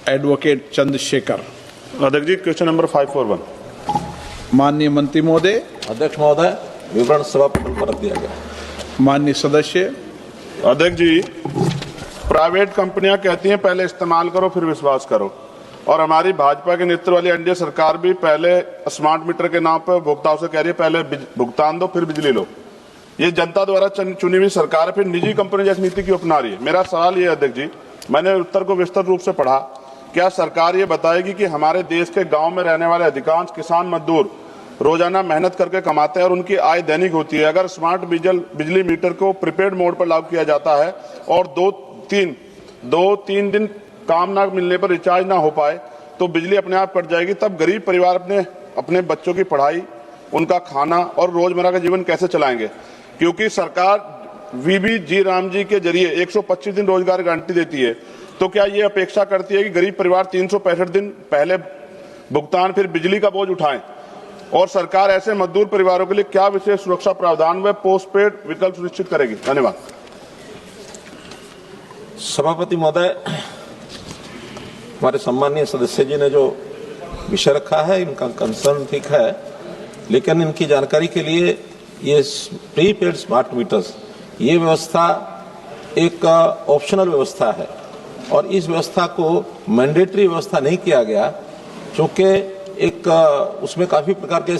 Advocate Chandrashekhar. अध्यक्ष जी, question number 541। माननीय मंत्री महोदय। अध्यक्ष महोदय, विवरण सभा पटल पर रख दिया गया। माननीय सदस्य। अध्यक्ष जी, प्राइवेट कंपनियां कहती हैं पहले इस्तेमाल करो फिर विश्वास करो, और हमारी भाजपा के नेतृत्व वाली एनडीए सरकार भी पहले स्मार्ट मीटर के नाम पर उपभोक्ताओं से कह रही है पहले भुगतान दो फिर बिजली लो। ये जनता द्वारा चुनी हुई सरकार फिर निजी कंपनी जैसी नीति क्यों अपना रही है? मेरा सवाल ये है अध्यक्ष जी, मैंने उत्तर को विस्तृत रूप से पढ़ा, क्या सरकार ये बताएगी कि हमारे देश के गांव में रहने वाले अधिकांश किसान मजदूर रोजाना मेहनत करके कमाते हैं और उनकी आय दैनिक होती है। अगर स्मार्ट बिजली मीटर को प्रीपेड मोड पर लागू किया जाता है और दो तीन दिन काम ना मिलने पर रिचार्ज ना हो पाए तो बिजली अपने आप कट जाएगी। तब गरीब परिवार अपने बच्चों की पढ़ाई, उनका खाना और रोजमर्रा का जीवन कैसे चलाएंगे? क्योंकि सरकार वीबी राम जी के जरिए 125 दिन रोजगार गारंटी देती है, तो क्या ये अपेक्षा करती है कि गरीब परिवार 365 दिन पहले भुगतान फिर बिजली का बोझ उठाएं? और सरकार ऐसे मजदूर परिवारों के लिए क्या विशेष सुरक्षा प्रावधान व पोस्टपेड विकल्प सुनिश्चित करेगी? धन्यवाद। सभापति महोदय, हमारे सम्मानीय सदस्य जी ने जो विषय रखा है इनका कंसर्न ठीक है, लेकिन इनकी जानकारी के लिए ये प्रीपेड स्मार्ट मीटर्स ये व्यवस्था एक ऑप्शनल व्यवस्था है और इस व्यवस्था को मैंडेटरी व्यवस्था नहीं किया गया, क्योंकि एक उसमें काफी प्रकार के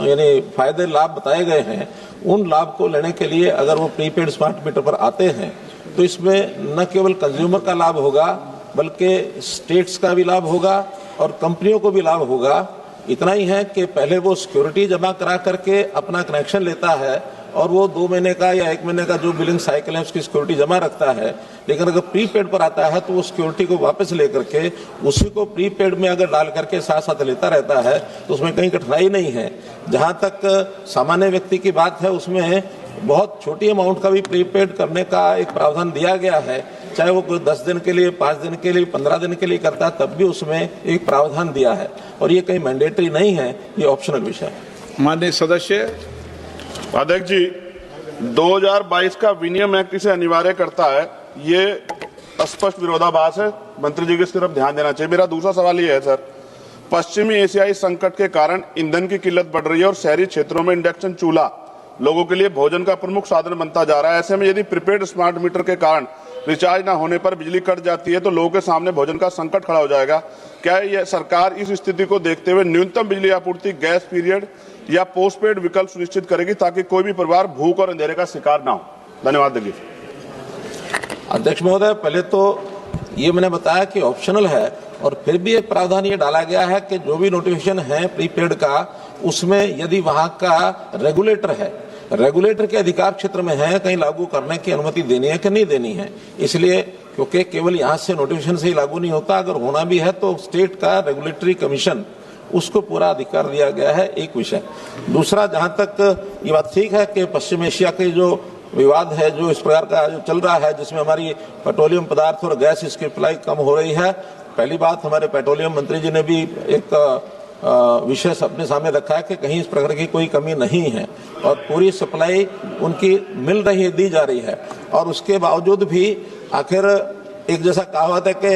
यानी फायदे लाभ बताए गए हैं। उन लाभ को लेने के लिए अगर वो प्रीपेड स्मार्ट मीटर पर आते हैं तो इसमें न केवल कंज्यूमर का लाभ होगा बल्कि स्टेट्स का भी लाभ होगा और कंपनियों को भी लाभ होगा। इतना ही है कि पहले वो सिक्योरिटी जमा करा करके अपना कनेक्शन लेता है और वो 2 महीने का या 1 महीने का जो बिलिंग साइकिल है उसकी सिक्योरिटी जमा रखता है, लेकिन अगर प्रीपेड पर आता है तो वो सिक्योरिटी को वापस लेकर के उसी को प्रीपेड में अगर डाल करके साथ साथ लेता रहता है तो उसमें कहीं कठिनाई नहीं है। जहां तक सामान्य व्यक्ति की बात है उसमें बहुत छोटी अमाउंट का भी प्रीपेड करने का एक प्रावधान दिया गया है, चाहे वो कोई 10 दिन के लिए, 5 दिन के लिए, 15 दिन के लिए करता है तब भी उसमें एक प्रावधान दिया है और ये कहीं मैंडेटरी नहीं है, ये ऑप्शनल विषय है। माननीय सदस्य। अध्यक्ष जी, 2022 का विनियम एक्ट इसे अनिवार्य करता है, ये स्पष्ट विरोधाभास है, मंत्री जी की तरफ ध्यान देना चाहिए। मेरा दूसरा सवाल ये है सर, पश्चिमी एशियाई संकट के कारण ईंधन की किल्लत बढ़ रही है और शहरी क्षेत्रों में इंडक्शन चूल्हा लोगों के लिए भोजन का प्रमुख साधन बनता जा रहा है। ऐसे में यदि प्रीपेड स्मार्ट मीटर के कारण रिचार्ज न होने पर बिजली कट जाती है तो लोगों के सामने भोजन का संकट खड़ा हो जाएगा। क्या यह सरकार इस स्थिति को देखते हुए न्यूनतम बिजली आपूर्ति गैस पीरियड या पोस्टपेड विकल्प सुनिश्चित करेगी ताकि कोई भी परिवार भूख और अंधेरे का शिकार ना हो? धन्यवाद। अध्यक्ष महोदय, पहले तो ये मैंने बताया कि ऑप्शनल है और फिर भी एक प्रावधान ये डाला गया है कि जो भी नोटिफिकेशन है प्रीपेड का उसमें यदि वहां का रेगुलेटर है, रेगुलेटर के अधिकार क्षेत्र में है, कहीं लागू करने की अनुमति देनी है कि नहीं देनी है। इसलिए क्योंकि केवल यहाँ से नोटिफिकेशन से ही लागू नहीं होता, अगर होना भी है तो स्टेट का रेगुलेटरी कमीशन उसको पूरा अधिकार दिया गया है, एक विषय। दूसरा, जहां तक ये बात ठीक है कि पश्चिम एशिया के जो विवाद है जो इस प्रकार का जो चल रहा है जिसमें हमारी पेट्रोलियम पदार्थ और गैस की सप्लाई कम हो रही है, पहली बात हमारे पेट्रोलियम मंत्री जी ने भी एक विषय अपने सामने रखा है कि कहीं इस प्रकार की कोई कमी नहीं है और पूरी सप्लाई उनकी मिल रही है, दी जा रही है। और उसके बावजूद भी आखिर एक जैसा कहावत है कि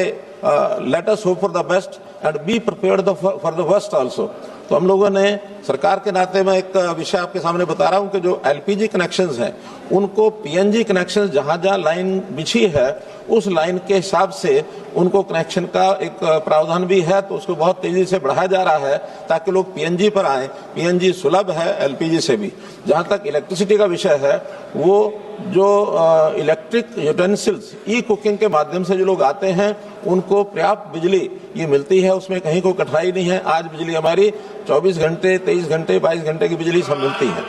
let us hope for the best and be prepared for the worst also. तो हम लोगों ने सरकार के नाते में एक विषय आपके सामने बता रहा हूं कि जो एलपीजी कनेक्शंस हैं उनको पीएनजी कनेक्शंस जहां जहां लाइन बिछी है उस लाइन के हिसाब से उनको कनेक्शन का एक प्रावधान भी है, तो उसको बहुत तेजी से बढ़ाया जा रहा है ताकि लोग पीएनजी पर आए। पीएनजी सुलभ है एलपीजी से भी। जहां तक इलेक्ट्रिसिटी का विषय है, वो जो इलेक्ट्रिक यूटेंसिल्स ई कुकिंग के माध्यम से जो लोग आते हैं उनको पर्याप्त बिजली ये मिलती है, उसमें कहीं कोई कठिनाई नहीं है। आज बिजली हमारी 24 घंटे, 23 घंटे, 22 घंटे की बिजली सब मिलती है।